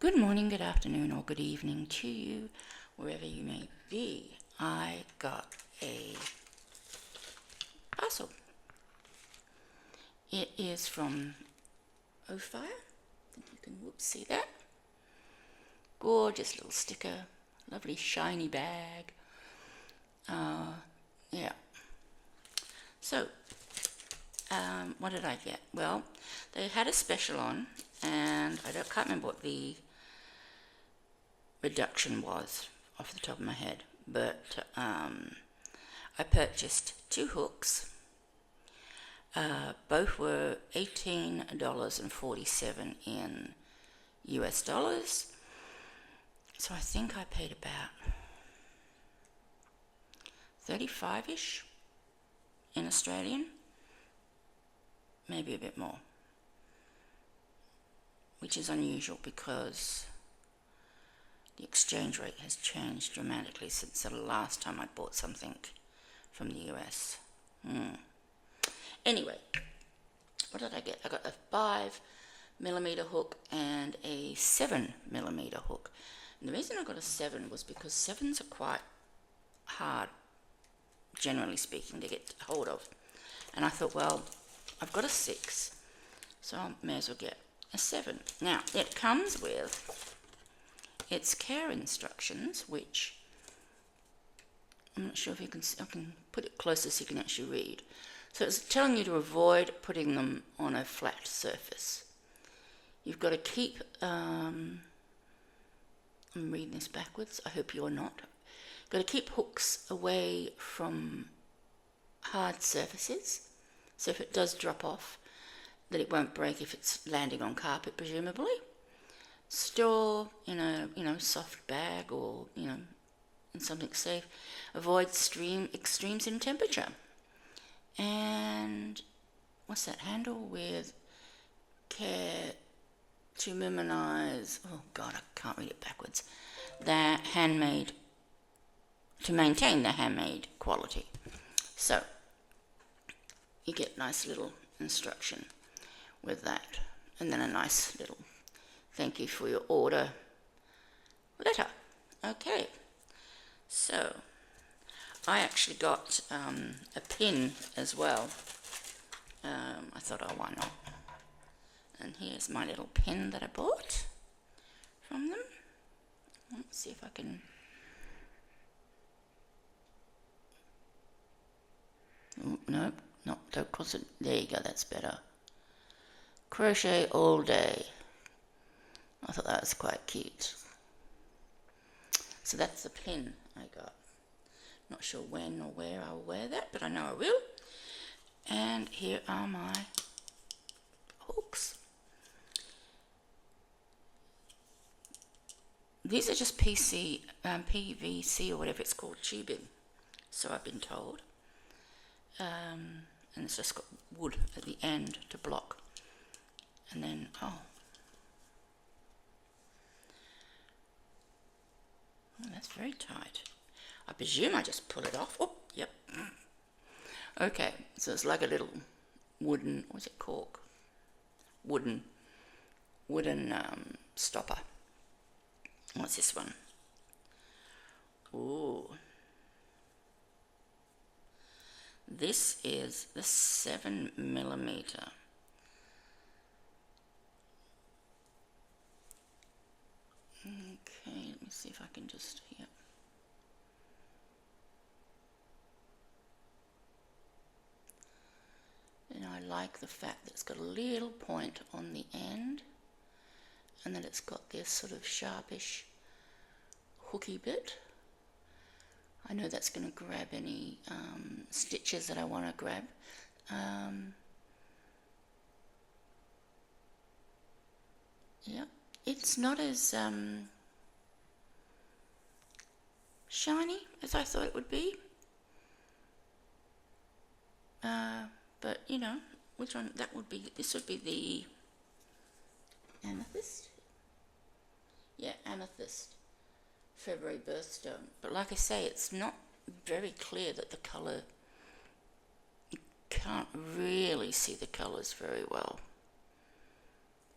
Good morning, good afternoon, or good evening to you, wherever you may be. I got a parcel. It is from Ophire. I think you can see that. Gorgeous little sticker, lovely shiny bag. Yeah. So, what did I get? Well, they had a special on, and can't remember what the reduction was off the top of my head, but I purchased 2 hooks. Both were $18.47 in US dollars. So I think I paid about 35-ish in Australian, maybe a bit more, which is unusual because the exchange rate has changed dramatically since the last time I bought something from the US. Anyway, what did I get? I got a 5mm hook and a 7mm hook. And the reason I got a 7 was because 7s are quite hard, generally speaking, to get hold of. And I thought, well, I've got a 6, so I may as well get a 7. Now, it comes with its care instructions, which I'm not sure if you can see. I can put it closer so you can actually read. So it's telling you to avoid putting them on a flat surface. You've got to keep, I'm reading this backwards, I hope you're not. You've got to keep hooks away from hard surfaces, so if it does drop off, that it won't break if it's landing on carpet, presumably. Store in a soft bag or in something safe. Avoid extremes in temperature. And what's that? Handle with care to minimize. Oh God, I can't read it backwards. To maintain the handmade quality. So you get nice little instruction with that, and then a nice little thank you for your order letter. Okay, so I actually got a pin as well. I thought, oh, why not? And here's my little pin that I bought from them. Let's see if I can. Oh, no, don't cross it. There you go, that's better. Crochet all day. I thought that was quite cute. So that's the pin I got. Not sure when or where I'll wear that, but I know I will. And here are my hooks. These are just PVC or whatever it's called, tubing. So I've been told. And it's just got wood at the end to block. And then, that's very tight. I presume I just pull it off. Oh, yep. Okay, so it's like a little wooden, what's it called? Wooden stopper. What's this one? Ooh. This is the 7mm. Okay, let me see if I can just, yeah. And I like the fact that it's got a little point on the end, and then it's got this sort of sharpish, hooky bit. I know that's going to grab any stitches that I want to grab. Yeah, it's not as shiny as I thought it would be. But which one? That would be. This would be the amethyst. Yeah, amethyst. February birthstone. But like I say, it's not very clear that the colour. You can't really see the colours very well.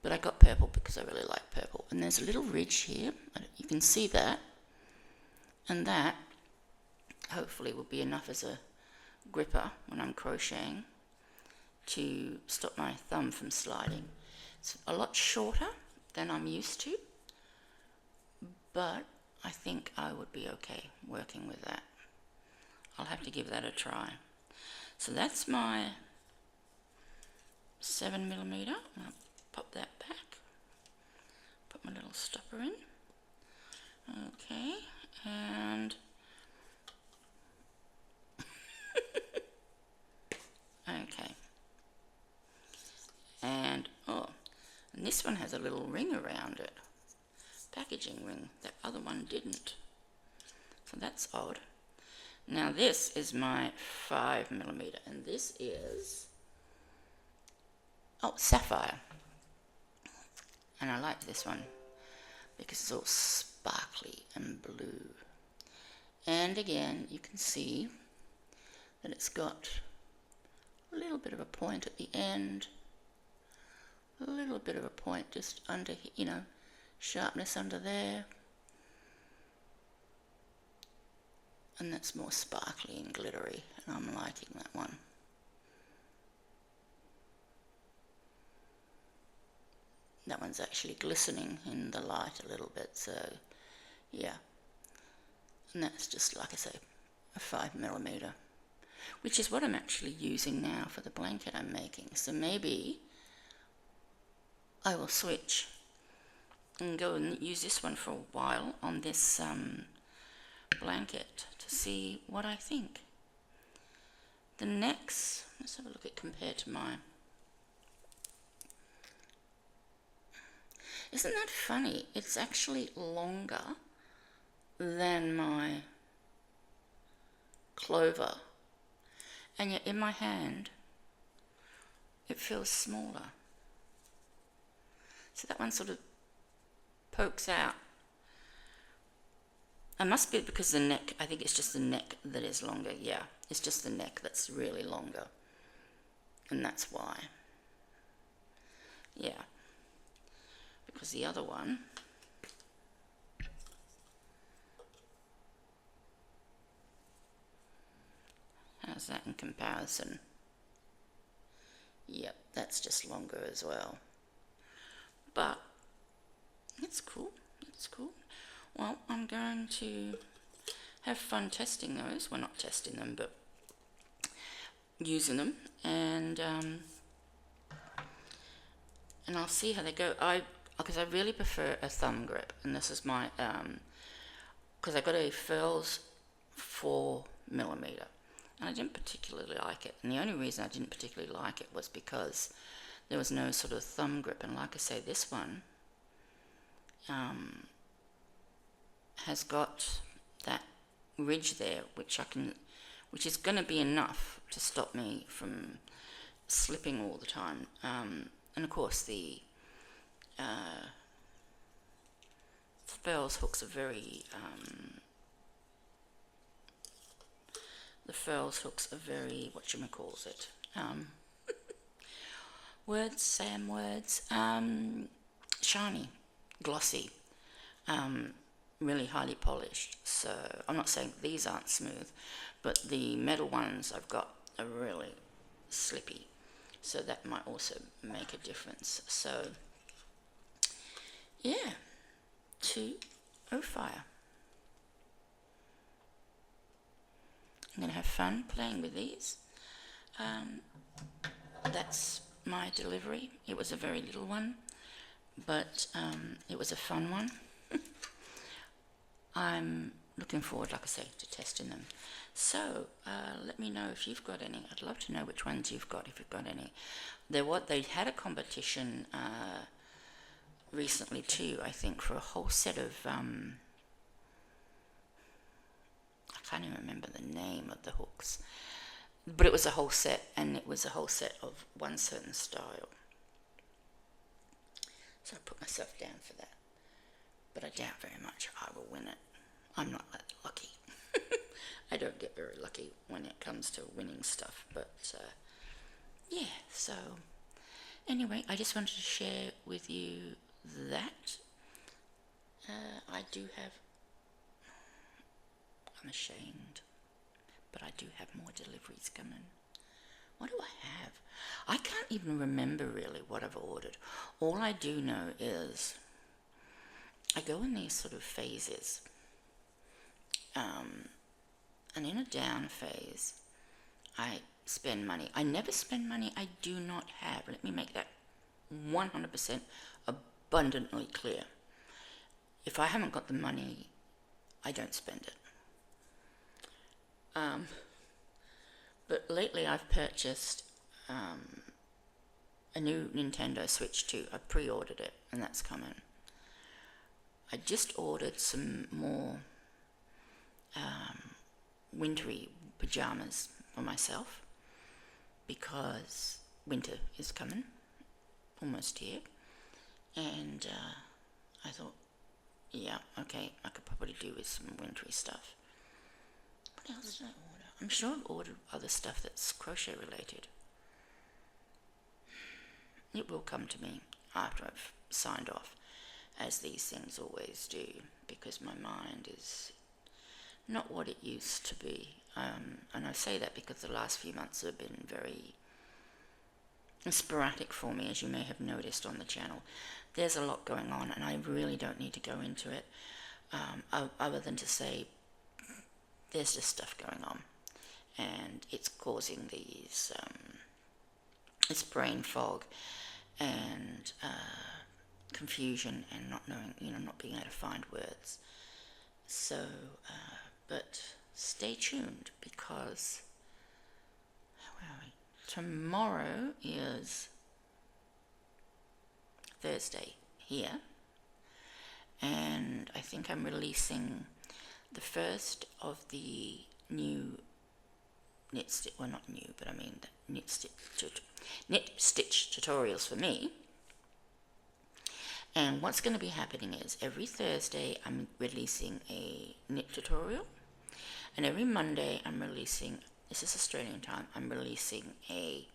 But I got purple because I really like purple. and there's a little ridge here, you can see that, and that hopefully will be enough as a gripper when I'm crocheting to stop my thumb from sliding. It's a lot shorter than I'm used to, but I think I would be okay working with that. I'll have to give that a try. So that's my 7mm. I'll pop that back, put my little stopper in. Okay, and okay, and and this one has a little ring around it, packaging ring. That other one didn't, so that's odd. Now this is my 5mm, and this is sapphire, and I like this one because it's all sparkly and blue. And again, you can see that it's got a little bit of a point at the end, a little bit of a point just under, sharpness under there, and that's more sparkly and glittery, and I'm liking that one. That one's actually glistening in the light a little bit, so yeah. And that's just, like I say, a 5mm, which is what I'm actually using now for the blanket I'm making. So maybe I will switch and go and use this one for a while on this blanket to see what I think. The necks, let's have a look at compared to mine. Isn't that funny? It's actually longer than my clover, and yet in my hand it feels smaller. So that one sort of pokes out. It must be because the neck, I think it's just the neck that is longer. Yeah, it's just the neck that's really longer, and that's why. Yeah, because the other one, how's that in comparison? Yep, that's just longer as well. But it's cool, it's cool. Well, I'm going to have fun testing those. Well, not testing them, but using them, and I'll see how they go. Because I really prefer a thumb grip, and this is my because I got a Furls 4mm, and I didn't particularly like it. And the only reason I didn't particularly like it was because there was no sort of thumb grip. And like I say, this one has got that ridge there, which is going to be enough to stop me from slipping all the time. And of course, the Furls hooks are very whatchamacallit, shiny, glossy, really highly polished. So I'm not saying these aren't smooth, but the metal ones I've got are really slippy, so that might also make a difference. So yeah, to Ophire. I'm going to have fun playing with these. That's my delivery. It was a very little one, but it was a fun one. I'm looking forward, like I say, to testing them. So let me know if you've got any. I'd love to know which ones you've got, if you've got any. They had a competition recently too, I think, for a whole set of I can't even remember the name of the hooks, but it was a whole set, and it was a whole set of one certain style. So I put myself down for that, but I doubt very much I will win it. I'm not that lucky. I don't get very lucky when it comes to winning stuff, but yeah, so anyway, I just wanted to share with you that. do have, I'm ashamed, but I do have more deliveries coming. What do I have? I can't even remember really what I've ordered. All I do know is I go in these sort of phases. And in a down phase, I spend money. I never spend money I do not have. Let me make that 100% abundantly clear. If I haven't got the money, I don't spend it. But lately I've purchased a new Nintendo Switch 2. I pre-ordered it, and that's coming. I just ordered some more wintry pajamas for myself because winter is coming, almost here, and I thought, yeah, okay, I could probably do with some wintry stuff. What else did I order? I'm sure I've ordered other stuff that's crochet related. It will come to me after I've signed off, as these things always do, because my mind is not what it used to be. And I say that because the last few months have been very sporadic for me, as you may have noticed on the channel. There's a lot going on, and I really don't need to go into it, other than to say there's just stuff going on, and it's causing these it's brain fog and confusion and not knowing, not being able to find words. So, but stay tuned, because where are we? Tomorrow is Thursday here, and I think I'm releasing the first of the new knit stitch, well, not new, but I mean the knit stitch tutorials for me. And what's going to be happening is every Thursday I'm releasing a knit tutorial, and every Monday I'm releasing, this is Australian time, I'm releasing a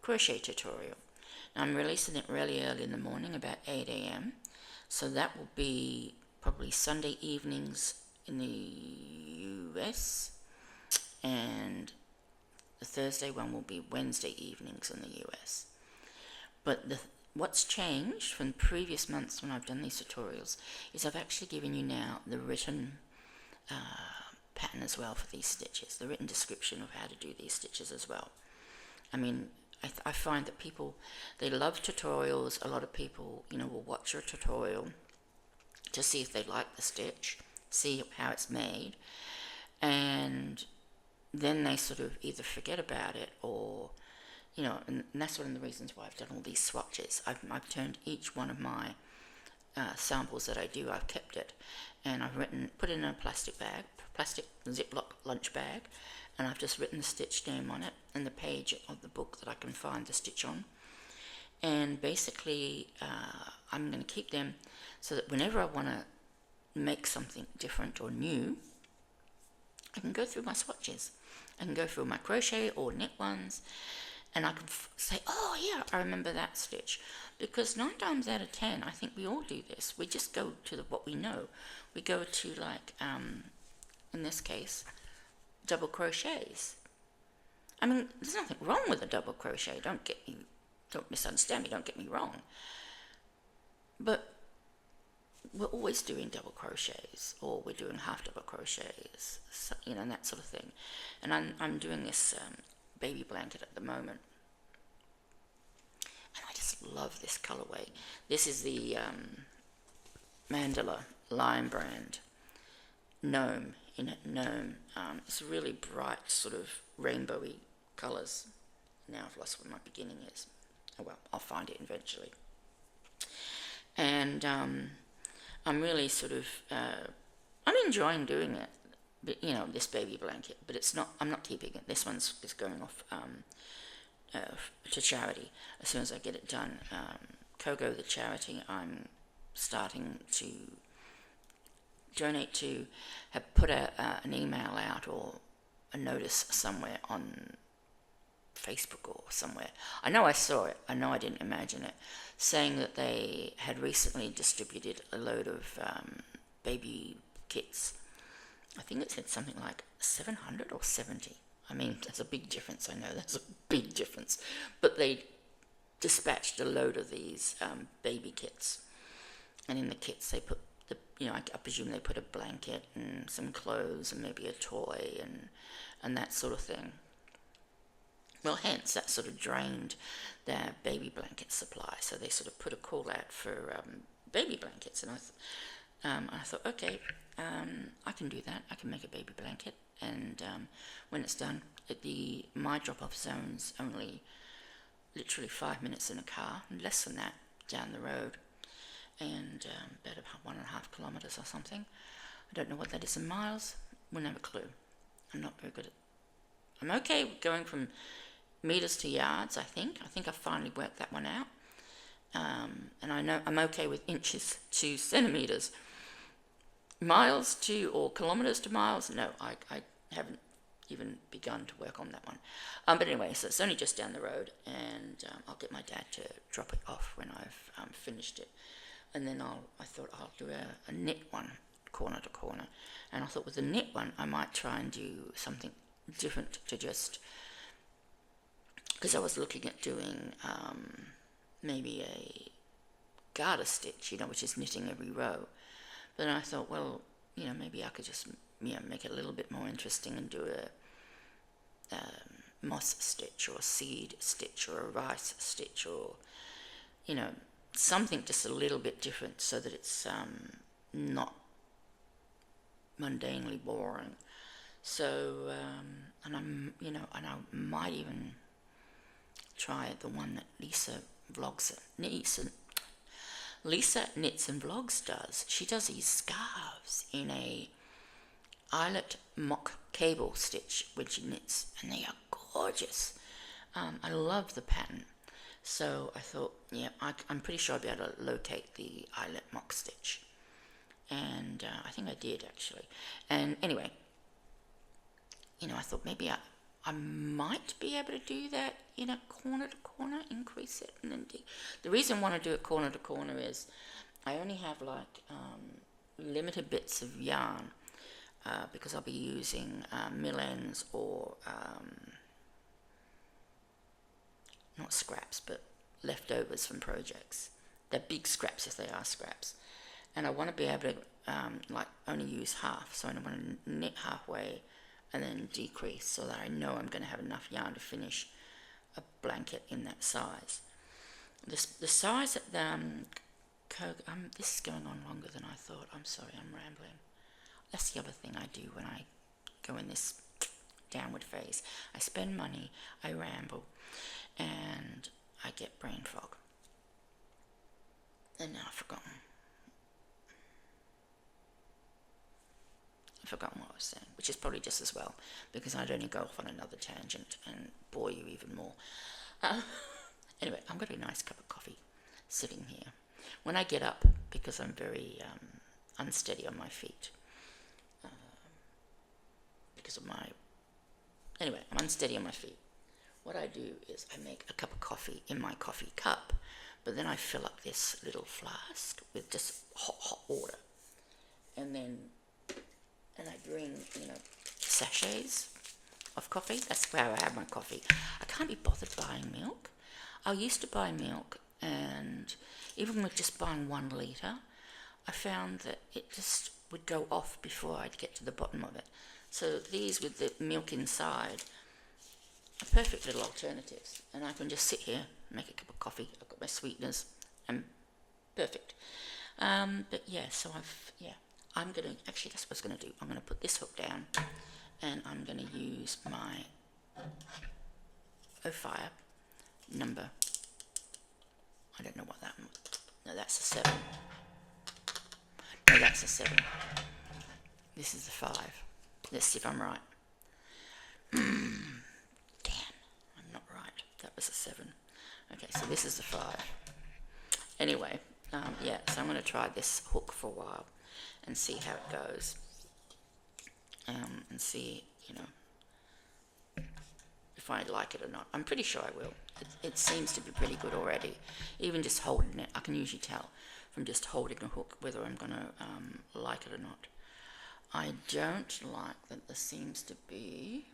crochet tutorial. Now I'm releasing it really early in the morning, about 8 a.m. So that will be probably Sunday evenings in the US, and the Thursday one will be Wednesday evenings in the US. But what's changed from previous months when I've done these tutorials is I've actually given you now the written pattern as well for these stitches, the written description of how to do these stitches as well. I mean, I find that people, they love tutorials. A lot of people, will watch your tutorial to see if they like the stitch, see how it's made, and then they sort of either forget about it or, and that's one of the reasons why I've done all these swatches. I've turned each one of my samples that I do, I've kept it, and I've put it in a plastic Ziploc lunch bag, and I've just written the stitch name on it and the page of the book that I can find the stitch on. And basically, I'm going to keep them so that whenever I want to make something different or new, I can go through my swatches. I can go through my crochet or knit ones, and I can say, oh yeah, I remember that stitch. Because 9 times out of 10, I think we all do this. We just go to what we know. We go to, like, in this case, double crochets. I mean, there's nothing wrong with a double crochet. Don't misunderstand me, don't get me wrong. But we're always doing double crochets, or we're doing half double crochets, and that sort of thing. And I'm doing this baby blanket at the moment, and I just love this colorway. This is the Mandala Lion brand Gnome. It's really bright, sort of rainbowy colors. Now I've lost what my beginning is. Oh well, I'll find it eventually. And I'm really sort of, I'm enjoying doing it, but, this baby blanket, but I'm not keeping it. This one's is going off to charity as soon as I get it done. Kogo, the charity I'm starting to donate to, have put an email out or a notice somewhere on Facebook or somewhere. I know I saw it. I know I didn't imagine it, saying that they had recently distributed a load of baby kits. I think it said something like 700 or 70. I mean, that's a big difference. I know that's a big difference. But they dispatched a load of these baby kits. And in the kits they put I presume they put a blanket and some clothes and maybe a toy and that sort of thing. Well, hence that sort of drained their baby blanket supply. So they sort of put a call out for baby blankets, and I thought, okay, I can do that. I can make a baby blanket, and when it's done, my drop-off zone's only literally 5 minutes in a car, less than that down the road, and about 1.5 kilometres or something. I don't know what that is in miles. Wouldn't have a clue. I'm not very good at. I'm okay going from meters to yards. I think I finally worked that one out. And I know I'm okay with inches to centimetres. Miles to, or kilometres to miles, no, I haven't even begun to work on that one. But anyway, so it's only just down the road, and I'll get my dad to drop it off when I've finished it. And then I thought I'll do a knit one, corner to corner. And I thought with the knit one, I might try and do something different to just, because I was looking at doing maybe a garter stitch, which is knitting every row. But then I thought, well, maybe I could just, make it a little bit more interesting and do a moss stitch or a seed stitch or a rice stitch or, something just a little bit different so that it's not mundanely boring. So, and I might even try the one that Lisa Knits and Vlogs does. She does these scarves in a eyelet mock cable stitch when she knits, and they are gorgeous. I love the pattern. So I thought, I'm pretty sure I'll be able to locate the eyelet mock stitch. And I think I did, actually. And anyway, I thought maybe I might be able to do that in a corner to corner, increase it, and then the reason I want to do it corner to corner is I only have limited bits of yarn because I'll be using mill ends or not scraps but leftovers from projects. They're big scraps if they are scraps, and I want to be able to only use half, so I want to knit halfway and then decrease so that I know I'm going to have enough yarn to finish a blanket in that size. The size that this is going on longer than I thought. I'm sorry, I'm rambling. That's the other thing I do when I go in this downward phase. I spend money, I ramble, and I get brain fog. And now I've forgotten what I was saying, which is probably just as well, because I'd only go off on another tangent and bore you even more. Anyway, I'm going to be a nice cup of coffee sitting here. When I get up, because I'm very unsteady on my feet, I'm unsteady on my feet. What I do is I make a cup of coffee in my coffee cup, but then I fill up this little flask with just hot water, and I bring, sachets of coffee. That's where I have my coffee. I can't be bothered buying milk. I used to buy milk, and even with just buying 1 litre, I found that it just would go off before I'd get to the bottom of it. So these with the milk inside are perfect little alternatives, and I can just sit here, make a cup of coffee. I've got my sweeteners, and perfect. But yeah, so I'm going to, actually that's what I was going to do. I'm going to put this hook down, and I'm going to use my Ophire number, I don't know what that one, no, that's a 7. No, that's a 7. This is the 5. Let's see if I'm right. Damn, I'm not right. That was a 7. Okay, so this is the 5. Anyway, so I'm going to try this hook for a while and see how it goes, and see, if I like it or not. I'm pretty sure I will. It seems to be pretty good already. Even just holding it, I can usually tell from just holding a hook, whether I'm going to like it or not. I don't like that there seems to be,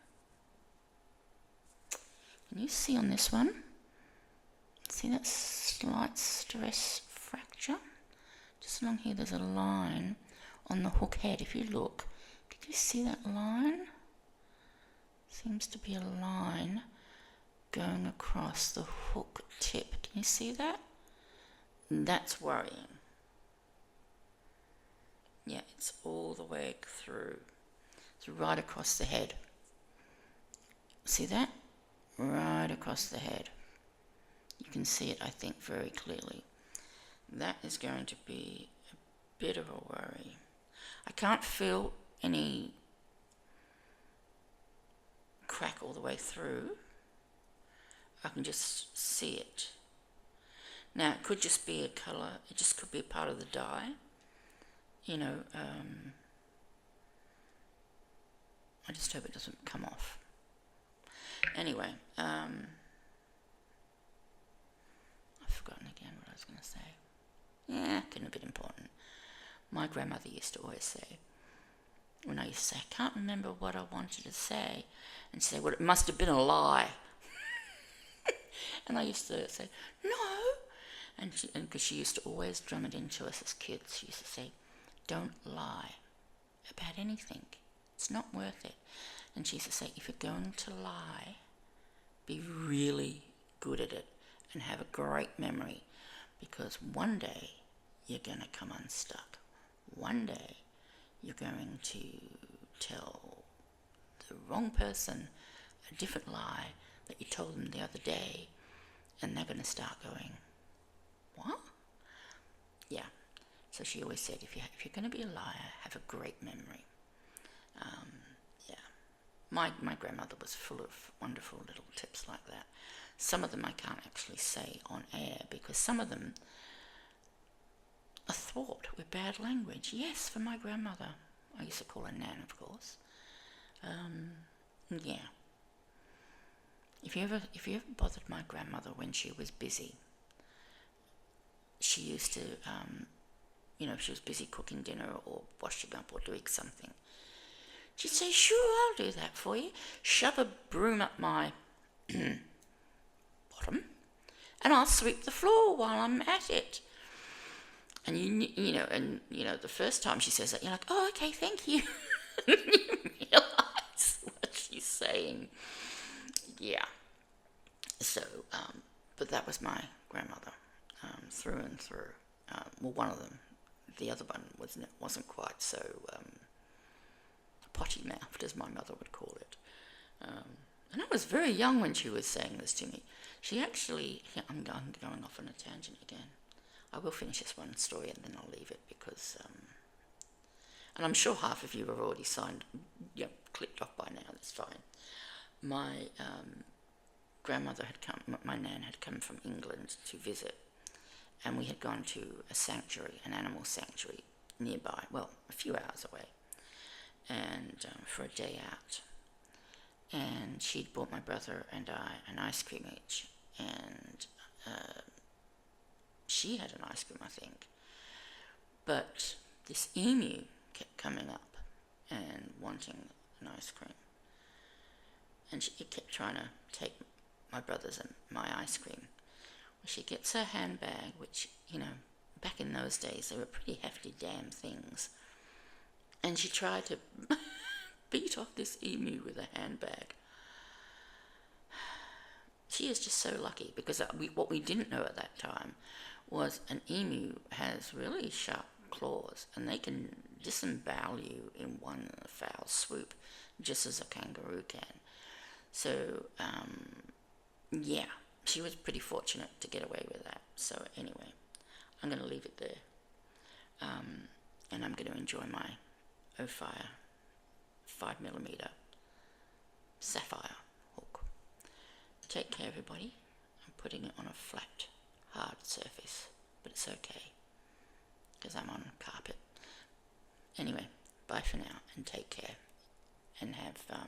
can you see on this one? See that slight stress fracture? Just along here there's a line on the hook head. If you look, can you see that line? Seems to be a line going across the hook tip. Can you see that? That's worrying. Yeah, it's all the way through. It's right across the head. See that? Right across the head. You can see it, I think, very clearly. That is going to be a bit of a worry. I can't feel any crack all the way through. I can just see it. Now, it could just be a colour. It just could be a part of the dye. You know, I just hope it doesn't come off. Anyway, I've forgotten again what I was going to say. Yeah, getting a bit important. My grandmother used to always say, when I used to say, I can't remember what I wanted to say, and she'd say, well, it must have been a lie. And I used to say, no. And because she used to always drum it into us as kids, she used to say, don't lie about anything. It's not worth it. And she used to say, if you're going to lie, be really good at it and have a great memory, because one day you're going to come unstuck. One day you're going to tell the wrong person a different lie that you told them the other day, and they're going to start going, what? Yeah. So she always said, if you're going to be a liar, have a great memory. Yeah. My grandmother was full of wonderful little tips like that. Some of them I can't actually say on air because some of them are thought with bad language. Yes, for my grandmother. I used to call her Nan, of course. Yeah. If you ever bothered my grandmother when she was busy, she used to, if she was busy cooking dinner or washing up or doing something, she'd say, sure, I'll do that for you. Shove a broom up my bottom and I'll sweep the floor while I'm at it. And the first time she says that, you're like, oh, okay, thank you. You realise what she's saying. Yeah. So, but that was my grandmother, through and through. Well, one of them. The other one wasn't quite so potty-mouthed, as my mother would call it. And I was very young when she was saying this to me. She actually, I'm going off on a tangent again. I will finish this one story and then I'll leave it because, and I'm sure half of you have already clicked off by now, that's fine. My grandmother my nan had come from England to visit, and we had gone to a sanctuary, an animal sanctuary nearby, well, a few hours away, and for a day out. And she'd bought my brother and I an ice cream each, and she had an ice cream, I think. But this emu kept coming up and wanting an ice cream. And she kept trying to take my brother's and my ice cream. Well, she gets her handbag, which, back in those days, they were pretty hefty damn things. And she tried to beat off this emu with a handbag. She is just so lucky, because what we didn't know at that time was an emu has really sharp claws, and they can disembowel you in one foul swoop, just as a kangaroo can. So, yeah, she was pretty fortunate to get away with that. So anyway, I'm going to leave it there, and I'm going to enjoy my Ophire 5mm sapphire hook. Take care, everybody. I'm putting it on a flat, hard surface, but it's okay because I'm on carpet. Anyway, bye for now and take care, and have, I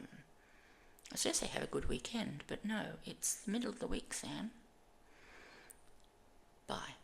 was going to say have a good weekend, but no, it's the middle of the week, Sam. Bye.